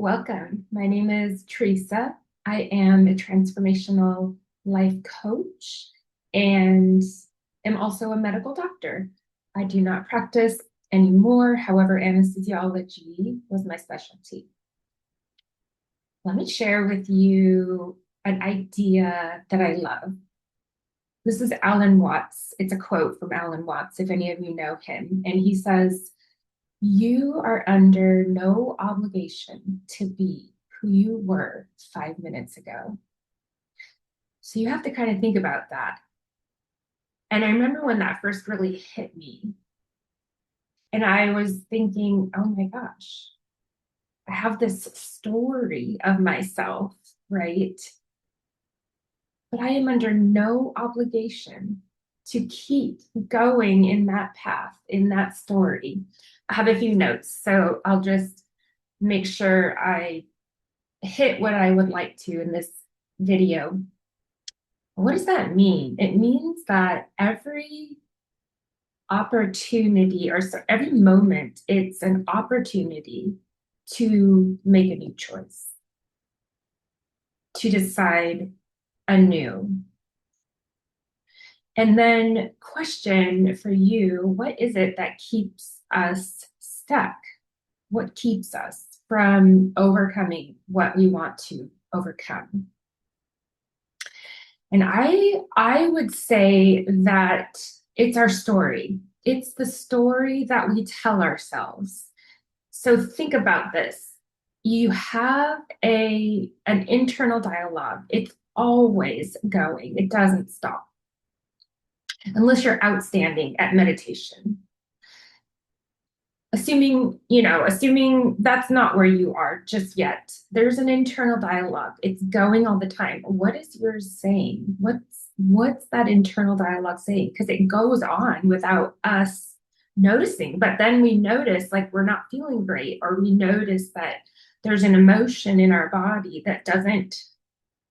Welcome. My name is Tresa. I am a transformational life coach and am also a medical doctor. I do not practice anymore. However, anesthesiology was my specialty. Let me share with you an idea that I love. This is Alan Watts. It's a quote from Alan Watts, if any of you know him. And he says, "You are under no obligation to be who you were 5 minutes ago." So you have to kind of think about that. And I remember when that first really hit me, and I was thinking, oh my gosh, I have this story of myself, right? But I am under no obligation to keep going in that path, in that story. I have a few notes, so I'll just make sure I hit what I would like to in this video. What does that mean? It means that every opportunity or so every moment, it's an opportunity to make a new choice, to decide anew. And then question for you, what is it that keeps us stuck? What keeps us from overcoming what we want to overcome? And I would say that it's our story. It's the story that we tell ourselves. So think about this. You have an internal dialogue. It's always going. It doesn't stop. Unless you're outstanding at meditation. Assuming that's not where you are just yet. There's an internal dialogue. It's going all the time. What is yours saying? What's that internal dialogue saying? Because it goes on without us noticing. But then we notice like we're not feeling great, or we notice that there's an emotion in our body that doesn't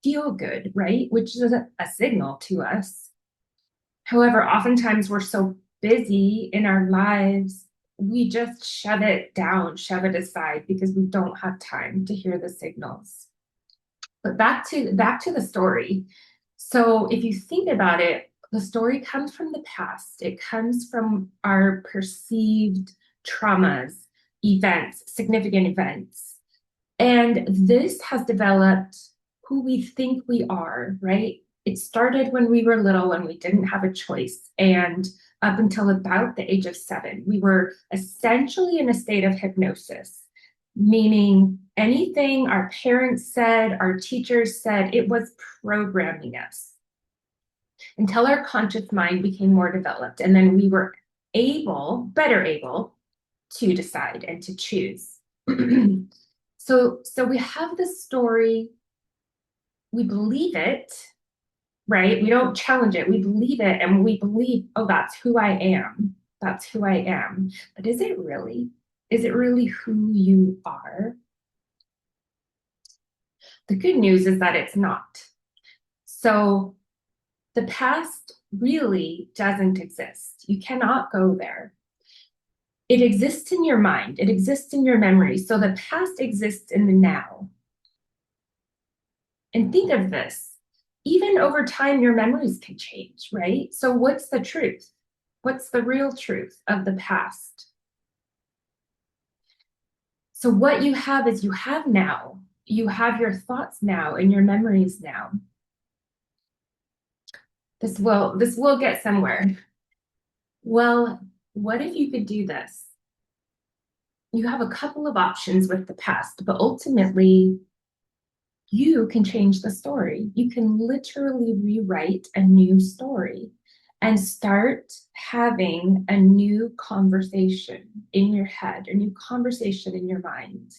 feel good, right? Which is a signal to us. However, oftentimes we're so busy in our lives, we just shove it down, shove it aside because we don't have time to hear the signals. But back to the story. So if you think about it, the story comes from the past. It comes from our perceived traumas, events, significant events. And this has developed who we think we are, right? It started when we were little, when we didn't have a choice. And up until about the age of 7, we were essentially in a state of hypnosis, meaning anything our parents said, our teachers said, it was programming us until our conscious mind became more developed. And then we were better able to decide and to choose. So we have this story, we believe it, right? We don't challenge it. We believe it, and we believe, oh, that's who I am. That's who I am. But is it really? Is it really who you are? The good news is that it's not. So the past really doesn't exist. You cannot go there. It exists in your mind. It exists in your memory. So the past exists in the now. And think of this. Even over time, your memories can change, right? So what's the truth? What's the real truth of the past? So what you have is you have now. You have your thoughts now and your memories now. This will get somewhere. Well, what if you could do this? You have a couple of options with the past, but ultimately, you can change the story. You can literally rewrite a new story and start having a new conversation in your head, a new conversation in your mind.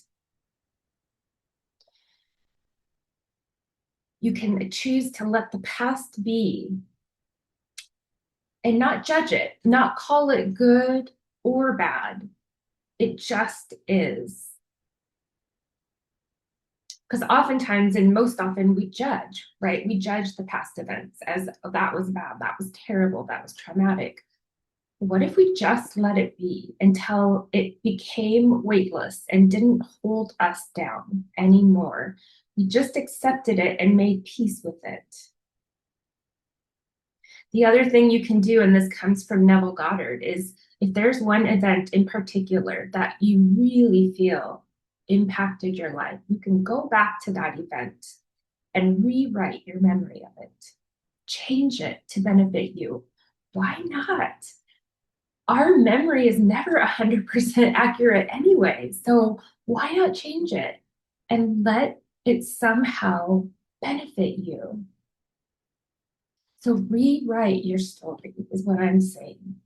You can choose to let the past be and not judge it, not call it good or bad. It just is. Because oftentimes, and most often, we judge, right? We judge the past events as, oh, that was bad, that was terrible, that was traumatic. What if we just let it be until it became weightless and didn't hold us down anymore? We just accepted it and made peace with it. The other thing you can do, and this comes from Neville Goddard, is if there's one event in particular that you really feel impacted your life, you can go back to that event and rewrite your memory of it. Change it to benefit you. Why not? Our memory is never 100% accurate anyway. So why not change it and let it somehow benefit you? So rewrite your story is what I'm saying.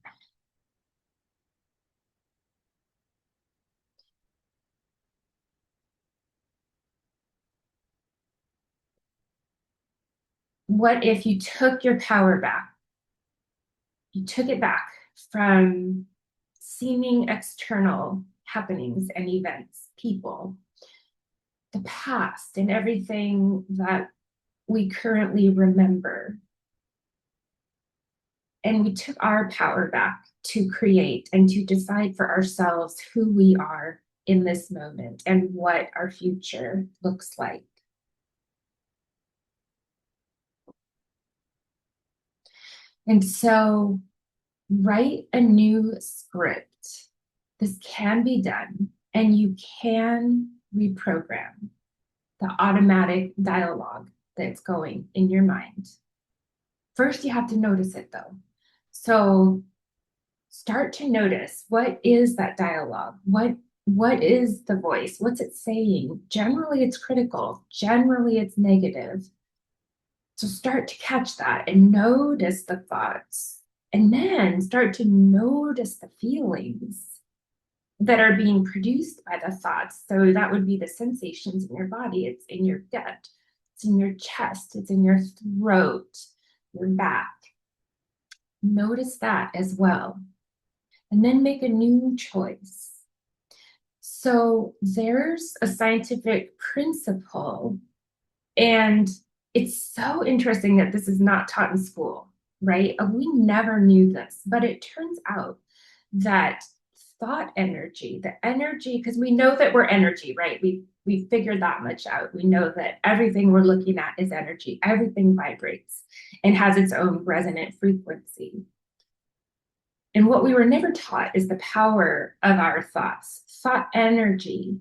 What if you took your power back? You took it back from seeming external happenings and events, people, the past, and everything that we currently remember. And we took our power back to create and to decide for ourselves who we are in this moment and what our future looks like. And so write a new script. This can be done, and you can reprogram the automatic dialogue that's going in your mind. First, you have to notice it though. So start to notice, what is that dialogue? What is the voice? What's it saying? Generally, it's critical. Generally, it's negative. So start to catch that and notice the thoughts, and then start to notice the feelings that are being produced by the thoughts. So that would be the sensations in your body. It's in your gut, it's in your chest, it's in your throat, your back. Notice that as well. And then make a new choice. So there's a scientific principle, and it's so interesting that this is not taught in school, right? We never knew this, but it turns out that thought energy, the energy, because we know that we're energy, right? We figured that much out. We know that everything we're looking at is energy. Everything vibrates and has its own resonant frequency. And what we were never taught is the power of our thoughts. Thought energy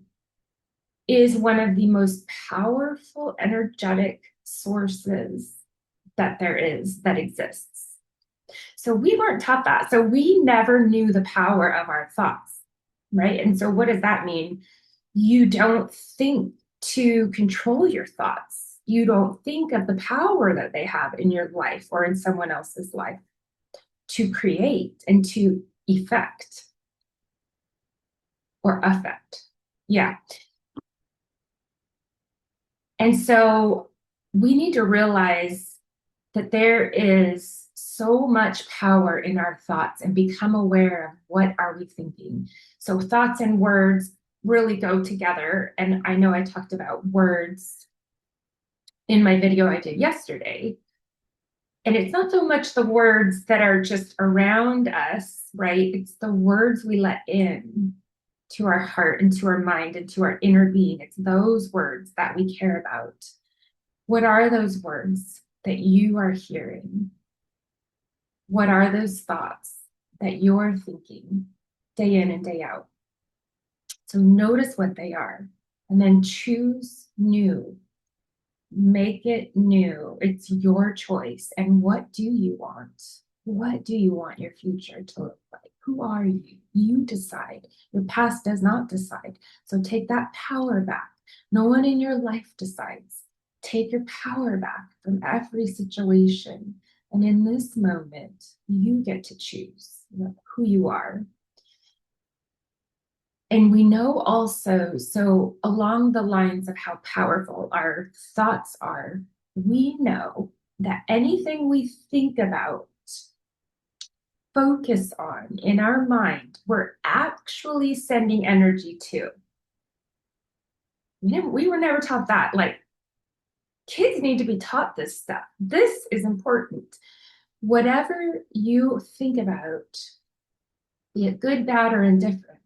is one of the most powerful energetic sources that there is, that exists. So we weren't taught that. So we never knew the power of our thoughts, right? And so what does that mean? You don't think to control your thoughts. You don't think of the power that they have in your life or in someone else's life to create and to effect or affect. Yeah. And so we need to realize that there is so much power in our thoughts, and become aware of what are we thinking. So thoughts and words really go together. And I know I talked about words in my video I did yesterday. And it's not so much the words that are just around us, right? It's the words we let in to our heart and to our mind and to our inner being. It's those words that we care about. What are those words that you are hearing? What are those thoughts that you're thinking day in and day out? So notice what they are, and then choose new. Make it new. It's your choice. And what do you want? What do you want your future to look like? Who are you? You decide. Your past does not decide. So take that power back. No one in your life decides. Take your power back from every situation. And in this moment, you get to choose who you are. And we know also, so along the lines of how powerful our thoughts are, we know that anything we think about, focus on in our mind, we're actually sending energy to. We were never taught that. Like, kids need to be taught this stuff. This is important. Whatever you think about, be it good, bad, or indifferent,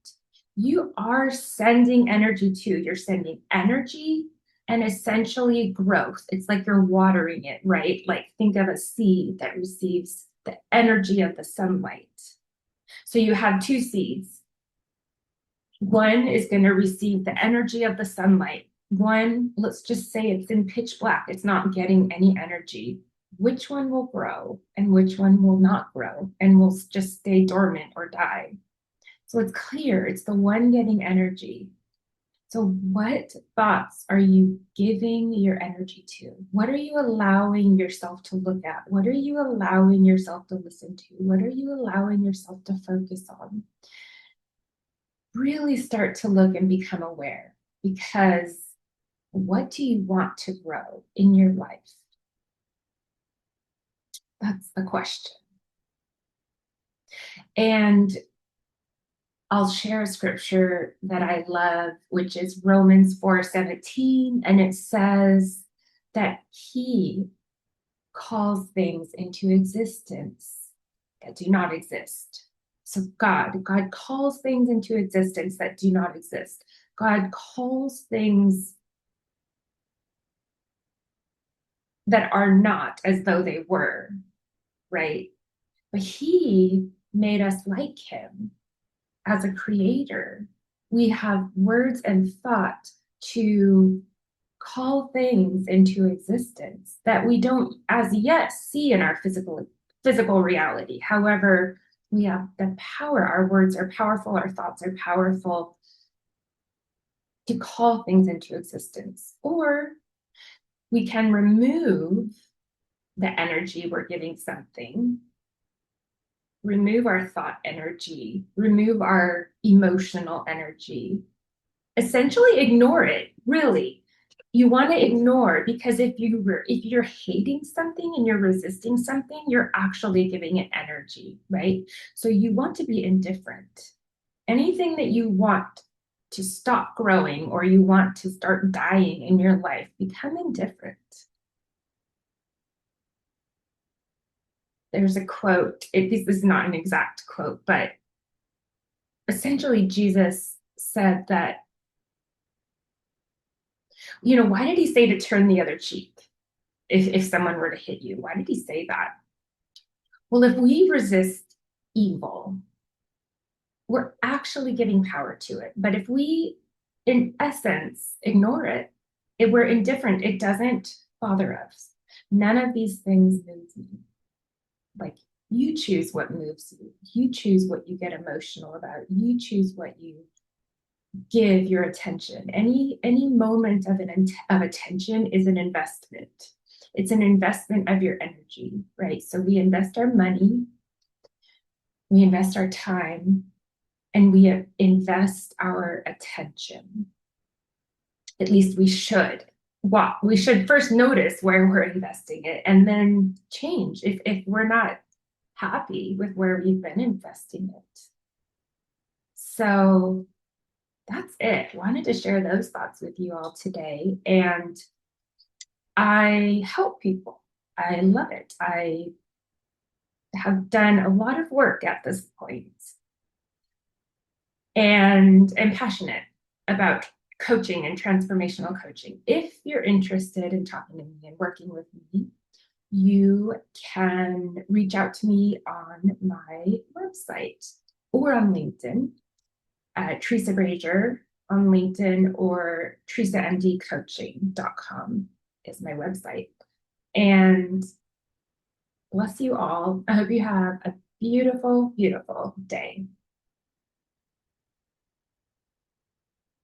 you are sending energy to. You're sending energy and essentially growth. It's like you're watering it, right? Like think of a seed that receives the energy of the sunlight. So you have two seeds. One is going to receive the energy of the sunlight. One, let's just say it's in pitch black, it's not getting any energy. Which one will grow and which one will not grow and will just stay dormant or die? So it's clear it's the one getting energy. So, what thoughts are you giving your energy to? What are you allowing yourself to look at? What are you allowing yourself to listen to? What are you allowing yourself to focus on? Really start to look and become aware, because what do you want to grow in your life? That's the question. And I'll share a scripture that I love, which is Romans 4:17, and it says that he calls things into existence that do not exist. So God calls things into existence that do not exist. God calls things that are not as though they were, right? But he made us like him as a creator. We have words and thought to call things into existence that we don't as yet see in our physical reality. However, we have the power. Our words are powerful, our thoughts are powerful to call things into existence. Or we can remove the energy we're giving something, remove our thought energy, remove our emotional energy, essentially ignore it. Really, you want to ignore, because if you're hating something and you're resisting something, you're actually giving it energy, right? So you want to be indifferent. Anything that you want to stop growing or you want to start dying in your life, become indifferent. There's a quote, this is not an exact quote, but essentially Jesus said that, why did he say to turn the other cheek if someone were to hit you? Why did he say that? Well, if we resist evil, we're actually giving power to it. But if we, in essence, ignore it, if we're indifferent, it doesn't bother us. None of these things move me. Like, you choose what moves you. You choose what you get emotional about. You choose what you give your attention. Any moment of attention is an investment. It's an investment of your energy, right? So we invest our money, we invest our time, and we invest our attention. At least we should. We should first notice where we're investing it and then change if we're not happy with where we've been investing it. So that's it. Wanted to share those thoughts with you all today. And I help people. I love it. I have done a lot of work at this point and am passionate about coaching and transformational coaching. If you're interested in talking to me and working with me, you can reach out to me on my website or on LinkedIn at Tresa Brazier on LinkedIn, or tresamdcoaching.com is my website. And bless you all. I hope you have a beautiful, beautiful day.